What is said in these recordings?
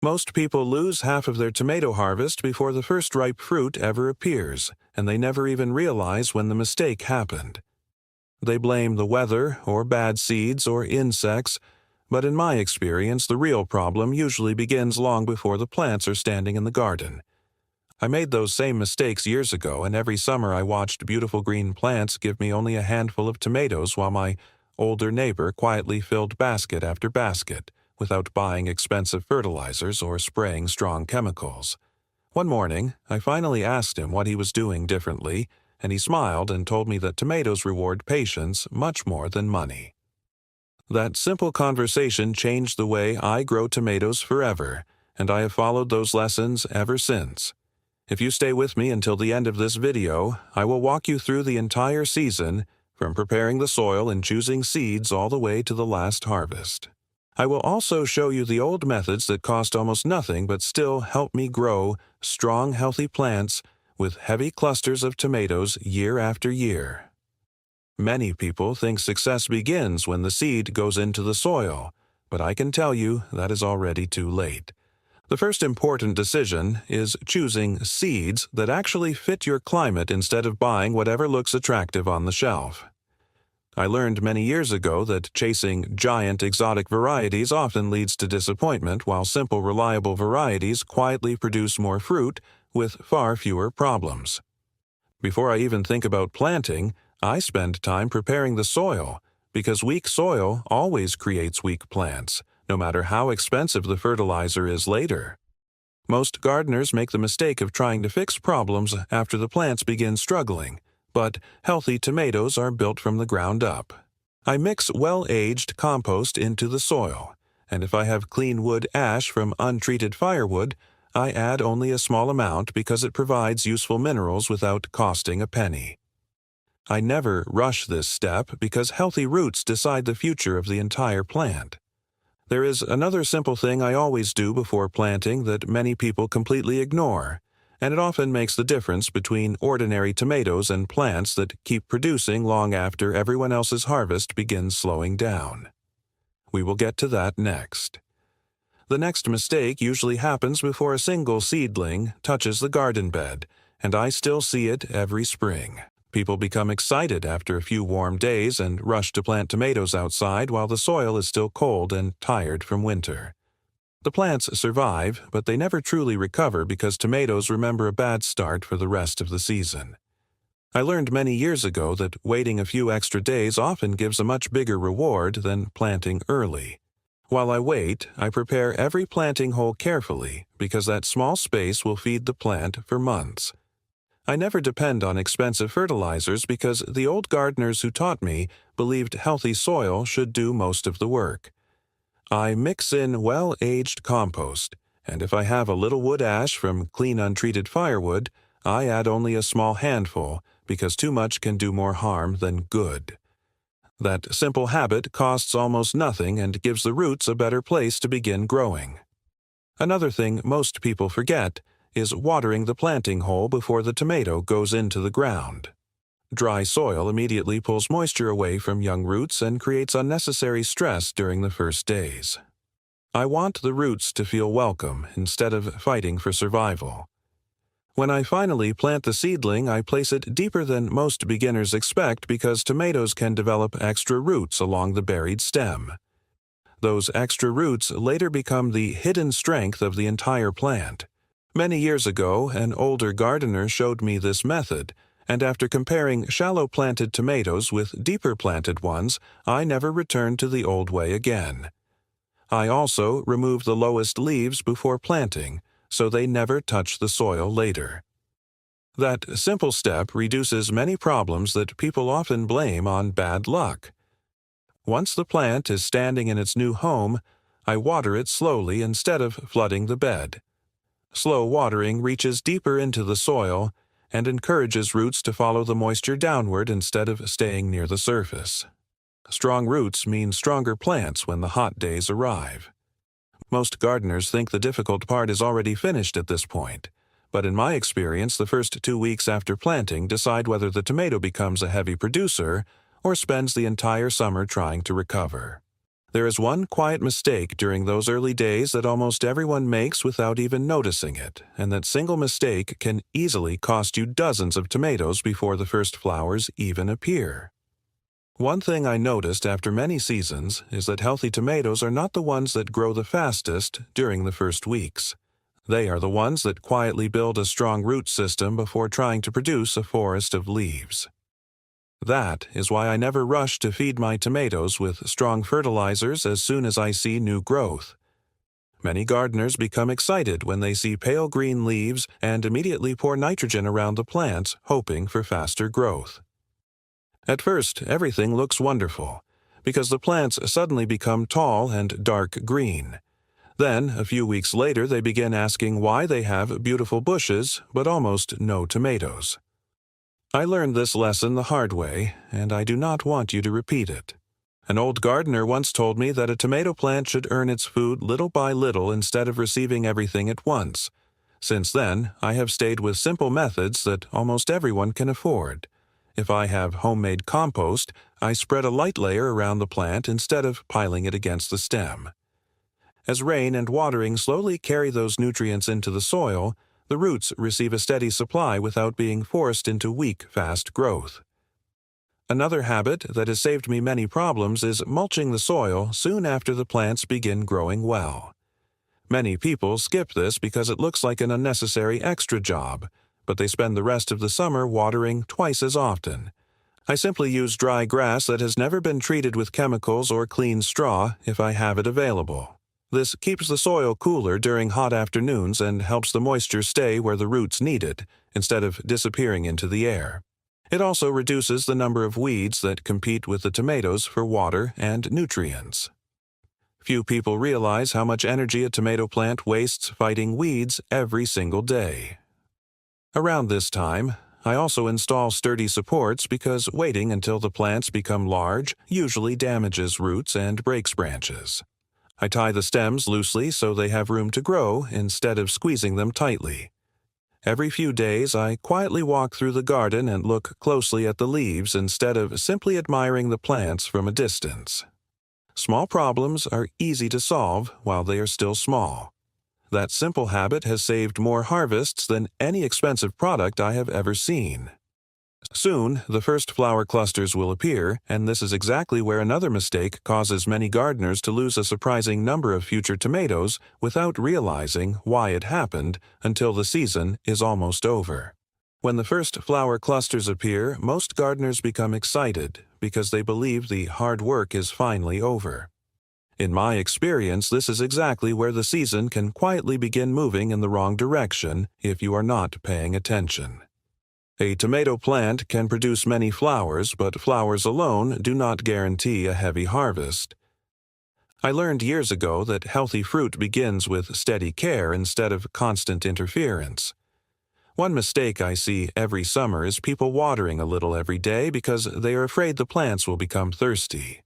Most people lose half of their tomato harvest before the first ripe fruit ever appears, and they never even realize when the mistake happened. They blame the weather, or bad seeds, or insects, but in my experience, the real problem usually begins long before the plants are standing in the garden. I made those same mistakes years ago, and every summer I watched beautiful green plants give me only a handful of tomatoes while my older neighbor quietly filled basket after basket, without buying expensive fertilizers or spraying strong chemicals. One morning, I finally asked him what he was doing differently, and he smiled and told me that tomatoes reward patience much more than money. That simple conversation changed the way I grow tomatoes forever, and I have followed those lessons ever since. If you stay with me until the end of this video, I will walk you through the entire season, from preparing the soil and choosing seeds all the way to the last harvest. I will also show you the old methods that cost almost nothing but still help me grow strong, healthy plants with heavy clusters of tomatoes year after year. Many people think success begins when the seed goes into the soil, but I can tell you that is already too late. The first important decision is choosing seeds that actually fit your climate instead of buying whatever looks attractive on the shelf. I learned many years ago that chasing giant exotic varieties often leads to disappointment, while simple, reliable varieties quietly produce more fruit with far fewer problems. Before I even think about planting, I spend time preparing the soil, because weak soil always creates weak plants, no matter how expensive the fertilizer is later. Most gardeners make the mistake of trying to fix problems after the plants begin struggling, but healthy tomatoes are built from the ground up. I mix well-aged compost into the soil, and if I have clean wood ash from untreated firewood, I add only a small amount because it provides useful minerals without costing a penny. I never rush this step because healthy roots decide the future of the entire plant. There is another simple thing I always do before planting that many people completely ignore, and it often makes the difference between ordinary tomatoes and plants that keep producing long after everyone else's harvest begins slowing down. We will get to that next. The next mistake usually happens before a single seedling touches the garden bed, and I still see it every spring. People become excited after a few warm days and rush to plant tomatoes outside while the soil is still cold and tired from winter. The plants survive, but they never truly recover because tomatoes remember a bad start for the rest of the season. I learned many years ago that waiting a few extra days often gives a much bigger reward than planting early. While I wait, I prepare every planting hole carefully because that small space will feed the plant for months. I never depend on expensive fertilizers because the old gardeners who taught me believed healthy soil should do most of the work. I mix in well-aged compost, and if I have a little wood ash from clean untreated firewood, I add only a small handful because too much can do more harm than good. That simple habit costs almost nothing and gives the roots a better place to begin growing. Another thing most people forget is watering the planting hole before the tomato goes into the ground. Dry soil immediately pulls moisture away from young roots and creates unnecessary stress during the first days. I want the roots to feel welcome instead of fighting for survival. When I finally plant the seedling, I place it deeper than most beginners expect because tomatoes can develop extra roots along the buried stem. Those extra roots later become the hidden strength of the entire plant. Many years ago, an older gardener showed me this method, and after comparing shallow planted tomatoes with deeper planted ones, I never returned to the old way again. I also remove the lowest leaves before planting, so they never touch the soil later. That simple step reduces many problems that people often blame on bad luck. Once the plant is standing in its new home, I water it slowly instead of flooding the bed. Slow watering reaches deeper into the soil and encourages roots to follow the moisture downward instead of staying near the surface. Strong roots mean stronger plants when the hot days arrive. Most gardeners think the difficult part is already finished at this point, but in my experience, the first 2 weeks after planting decide whether the tomato becomes a heavy producer or spends the entire summer trying to recover. There is one quiet mistake during those early days that almost everyone makes without even noticing it, and that single mistake can easily cost you dozens of tomatoes before the first flowers even appear. One thing I noticed after many seasons is that healthy tomatoes are not the ones that grow the fastest during the first weeks. They are the ones that quietly build a strong root system before trying to produce a forest of leaves. That is why I never rush to feed my tomatoes with strong fertilizers as soon as I see new growth. Many gardeners become excited when they see pale green leaves and immediately pour nitrogen around the plants, hoping for faster growth. At first, everything looks wonderful, because the plants suddenly become tall and dark green. Then, a few weeks later, they begin asking why they have beautiful bushes but almost no tomatoes. I learned this lesson the hard way, and I do not want you to repeat it. An old gardener once told me that a tomato plant should earn its food little by little instead of receiving everything at once. Since then, I have stayed with simple methods that almost everyone can afford. If I have homemade compost, I spread a light layer around the plant instead of piling it against the stem. As rain and watering slowly carry those nutrients into the soil, the roots receive a steady supply without being forced into weak, fast growth. Another habit that has saved me many problems is mulching the soil soon after the plants begin growing well. Many people skip this because it looks like an unnecessary extra job, but they spend the rest of the summer watering twice as often. I simply use dry grass that has never been treated with chemicals or clean straw if I have it available. This keeps the soil cooler during hot afternoons and helps the moisture stay where the roots need it, instead of disappearing into the air. It also reduces the number of weeds that compete with the tomatoes for water and nutrients. Few people realize how much energy a tomato plant wastes fighting weeds every single day. Around this time, I also install sturdy supports because waiting until the plants become large usually damages roots and breaks branches. I tie the stems loosely so they have room to grow instead of squeezing them tightly. Every few days, I quietly walk through the garden and look closely at the leaves instead of simply admiring the plants from a distance. Small problems are easy to solve while they are still small. That simple habit has saved more harvests than any expensive product I have ever seen. Soon, the first flower clusters will appear, and this is exactly where another mistake causes many gardeners to lose a surprising number of future tomatoes without realizing why it happened until the season is almost over. When the first flower clusters appear, most gardeners become excited because they believe the hard work is finally over. In my experience, this is exactly where the season can quietly begin moving in the wrong direction if you are not paying attention. A tomato plant can produce many flowers, but flowers alone do not guarantee a heavy harvest. I learned years ago that healthy fruit begins with steady care instead of constant interference. One mistake I see every summer is people watering a little every day because they are afraid the plants will become thirsty.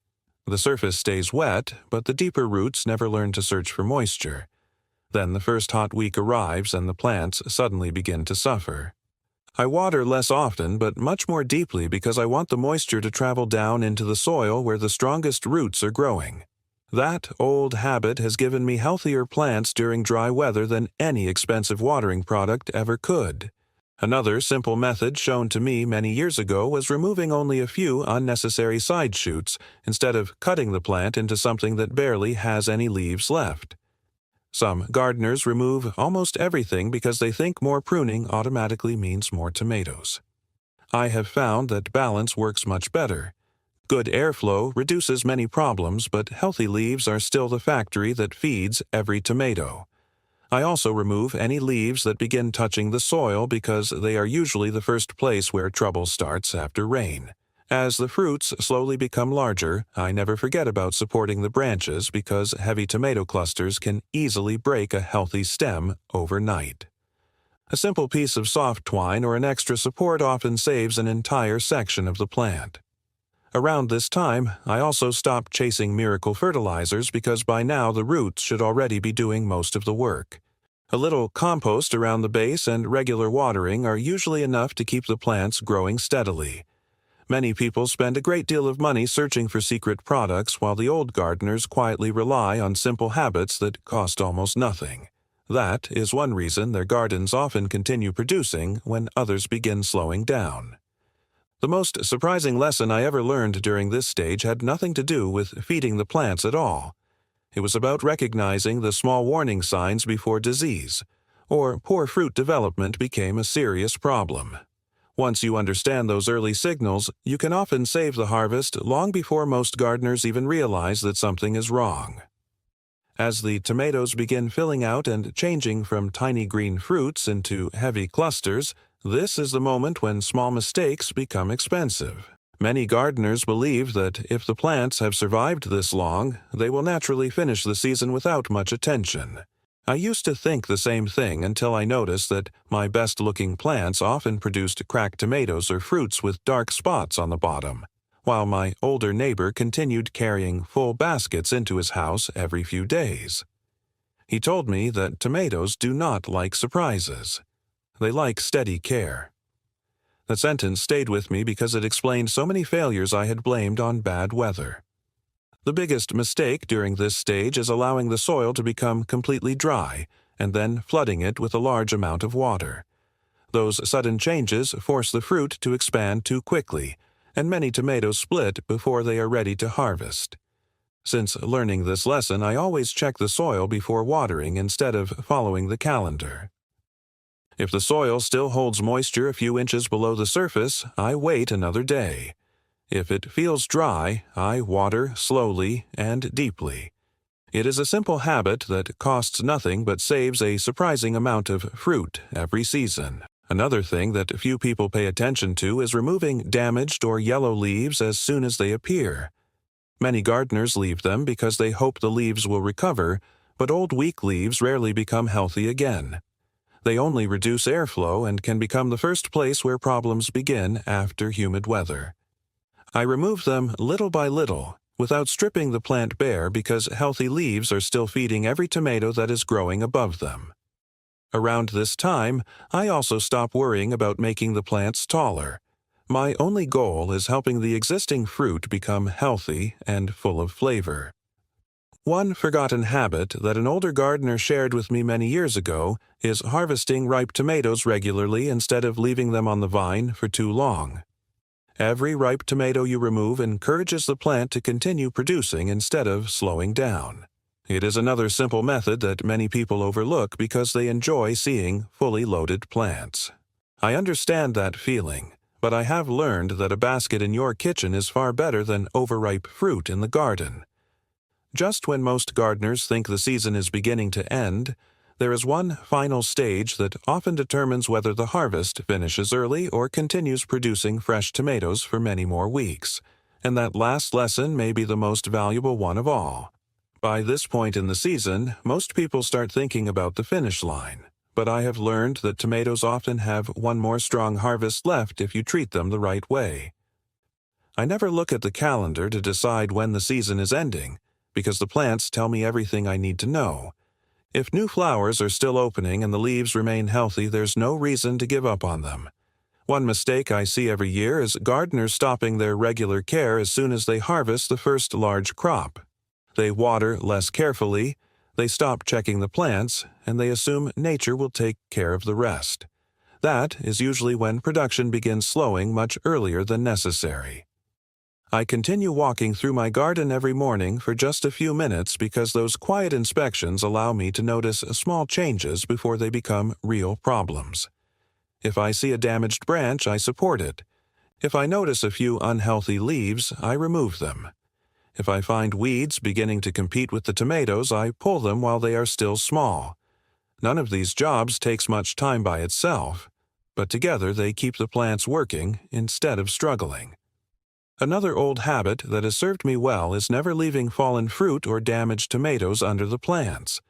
The surface stays wet, but the deeper roots never learn to search for moisture. Then the first hot week arrives and the plants suddenly begin to suffer. I water less often but much more deeply because I want the moisture to travel down into the soil where the strongest roots are growing. That old habit has given me healthier plants during dry weather than any expensive watering product ever could. Another simple method shown to me many years ago was removing only a few unnecessary side shoots instead of cutting the plant into something that barely has any leaves left. Some gardeners remove almost everything because they think more pruning automatically means more tomatoes. I have found that balance works much better. Good airflow reduces many problems, but healthy leaves are still the factory that feeds every tomato. I also remove any leaves that begin touching the soil because they are usually the first place where trouble starts after rain. As the fruits slowly become larger, I never forget about supporting the branches because heavy tomato clusters can easily break a healthy stem overnight. A simple piece of soft twine or an extra support often saves an entire section of the plant. Around this time, I also stopped chasing miracle fertilizers because by now the roots should already be doing most of the work. A little compost around the base and regular watering are usually enough to keep the plants growing steadily. Many people spend a great deal of money searching for secret products while the old gardeners quietly rely on simple habits that cost almost nothing. That is one reason their gardens often continue producing when others begin slowing down. The most surprising lesson I ever learned during this stage had nothing to do with feeding the plants at all. It was about recognizing the small warning signs before disease, or poor fruit development became a serious problem. Once you understand those early signals, you can often save the harvest long before most gardeners even realize that something is wrong. As the tomatoes begin filling out and changing from tiny green fruits into heavy clusters, this is the moment when small mistakes become expensive. Many gardeners believe that if the plants have survived this long, they will naturally finish the season without much attention. I used to think the same thing until I noticed that my best-looking plants often produced cracked tomatoes or fruits with dark spots on the bottom, while my older neighbor continued carrying full baskets into his house every few days. He told me that tomatoes do not like surprises. They like steady care. The sentence stayed with me because it explained so many failures I had blamed on bad weather. The biggest mistake during this stage is allowing the soil to become completely dry and then flooding it with a large amount of water. Those sudden changes force the fruit to expand too quickly, and many tomatoes split before they are ready to harvest. Since learning this lesson, I always check the soil before watering instead of following the calendar. If the soil still holds moisture a few inches below the surface, I wait another day. If it feels dry, I water slowly and deeply. It is a simple habit that costs nothing but saves a surprising amount of fruit every season. Another thing that few people pay attention to is removing damaged or yellow leaves as soon as they appear. Many gardeners leave them because they hope the leaves will recover, but old weak leaves rarely become healthy again. They only reduce airflow and can become the first place where problems begin after humid weather. I remove them little by little, without stripping the plant bare because healthy leaves are still feeding every tomato that is growing above them. Around this time, I also stop worrying about making the plants taller. My only goal is helping the existing fruit become healthy and full of flavor. One forgotten habit that an older gardener shared with me many years ago is harvesting ripe tomatoes regularly instead of leaving them on the vine for too long. Every ripe tomato you remove encourages the plant to continue producing instead of slowing down. It is another simple method that many people overlook because they enjoy seeing fully loaded plants. I understand that feeling, but I have learned that a basket in your kitchen is far better than overripe fruit in the garden. Just when most gardeners think the season is beginning to end, there is one final stage that often determines whether the harvest finishes early or continues producing fresh tomatoes for many more weeks, and that last lesson may be the most valuable one of all. By this point in the season, most people start thinking about the finish line, but I have learned that tomatoes often have one more strong harvest left if you treat them the right way. I never look at the calendar to decide when the season is ending, because the plants tell me everything I need to know. If new flowers are still opening and the leaves remain healthy, there's no reason to give up on them. One mistake I see every year is gardeners stopping their regular care as soon as they harvest the first large crop. They water less carefully, they stop checking the plants, and they assume nature will take care of the rest. That is usually when production begins slowing much earlier than necessary. I continue walking through my garden every morning for just a few minutes because those quiet inspections allow me to notice small changes before they become real problems. If I see a damaged branch, I support it. If I notice a few unhealthy leaves, I remove them. If I find weeds beginning to compete with the tomatoes, I pull them while they are still small. None of these jobs takes much time by itself, but together they keep the plants working instead of struggling. Another old habit that has served me well is never leaving fallen fruit or damaged tomatoes under the plants.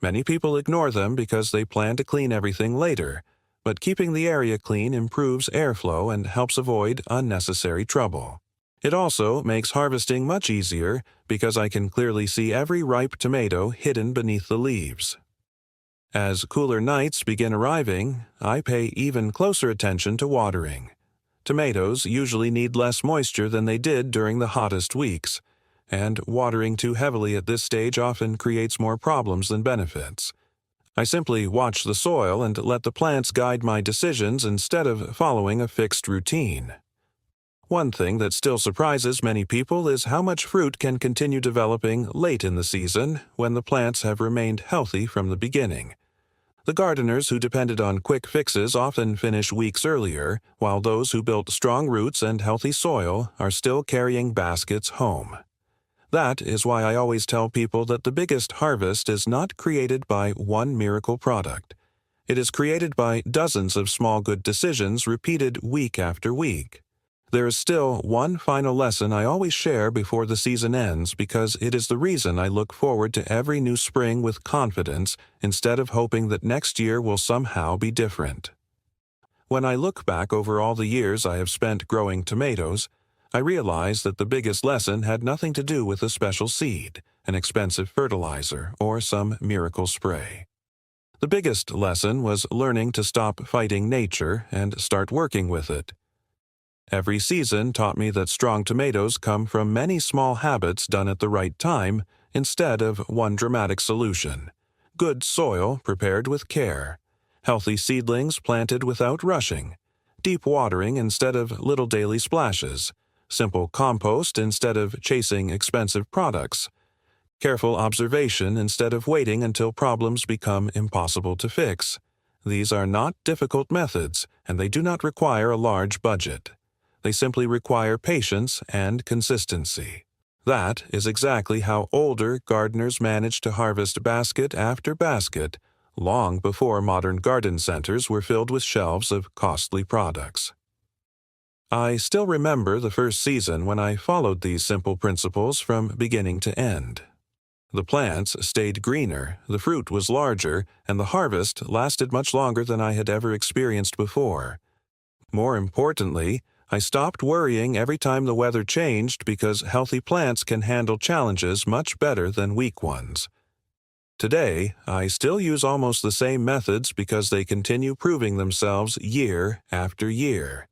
Many people ignore them because they plan to clean everything later, but keeping the area clean improves airflow and helps avoid unnecessary trouble. It also makes harvesting much easier because I can clearly see every ripe tomato hidden beneath the leaves. As cooler nights begin arriving, I pay even closer attention to watering. Tomatoes usually need less moisture than they did during the hottest weeks, and watering too heavily at this stage often creates more problems than benefits. I simply watch the soil and let the plants guide my decisions instead of following a fixed routine. One thing that still surprises many people is how much fruit can continue developing late in the season when the plants have remained healthy from the beginning. The gardeners who depended on quick fixes often finish weeks earlier, while those who built strong roots and healthy soil are still carrying baskets home. That is why I always tell people that the biggest harvest is not created by one miracle product. It is created by dozens of small good decisions repeated week after week. There is still one final lesson I always share before the season ends because it is the reason I look forward to every new spring with confidence instead of hoping that next year will somehow be different. When I look back over all the years I have spent growing tomatoes, I realize that the biggest lesson had nothing to do with a special seed, an expensive fertilizer, or some miracle spray. The biggest lesson was learning to stop fighting nature and start working with it. Every season taught me that strong tomatoes come from many small habits done at the right time instead of one dramatic solution. Good soil prepared with care, healthy seedlings planted without rushing, deep watering instead of little daily splashes, simple compost instead of chasing expensive products, careful observation instead of waiting until problems become impossible to fix. These are not difficult methods, and they do not require a large budget. They simply require patience and consistency. That is exactly how older gardeners managed to harvest basket after basket long before modern garden centers were filled with shelves of costly products. I still remember the first season when I followed these simple principles from beginning to end. The plants stayed greener, the fruit was larger, and the harvest lasted much longer than I had ever experienced before. More importantly, I stopped worrying every time the weather changed because healthy plants can handle challenges much better than weak ones. Today, I still use almost the same methods because they continue proving themselves year after year.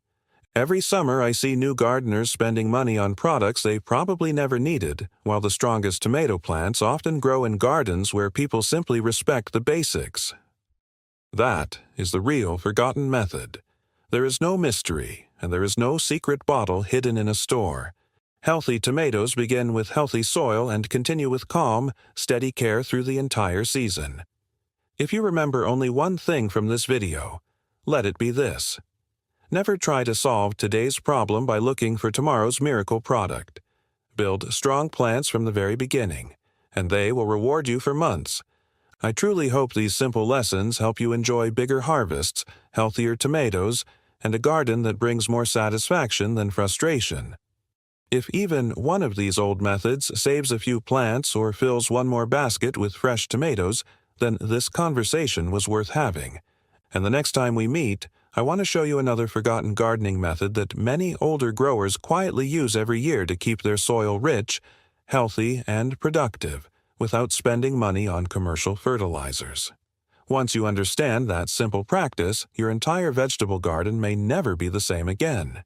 Every summer I see new gardeners spending money on products they probably never needed, while the strongest tomato plants often grow in gardens where people simply respect the basics. That is the real forgotten method. There is no mystery, and there is no secret bottle hidden in a store. Healthy tomatoes begin with healthy soil and continue with calm, steady care through the entire season. If you remember only one thing from this video, let it be this. Never try to solve today's problem by looking for tomorrow's miracle product. Build strong plants from the very beginning, and they will reward you for months. I truly hope these simple lessons help you enjoy bigger harvests, healthier tomatoes, and a garden that brings more satisfaction than frustration. If even one of these old methods saves a few plants or fills one more basket with fresh tomatoes, then this conversation was worth having. And the next time we meet, I want to show you another forgotten gardening method that many older growers quietly use every year to keep their soil rich, healthy, and productive, without spending money on commercial fertilizers. Once you understand that simple practice, your entire vegetable garden may never be the same again.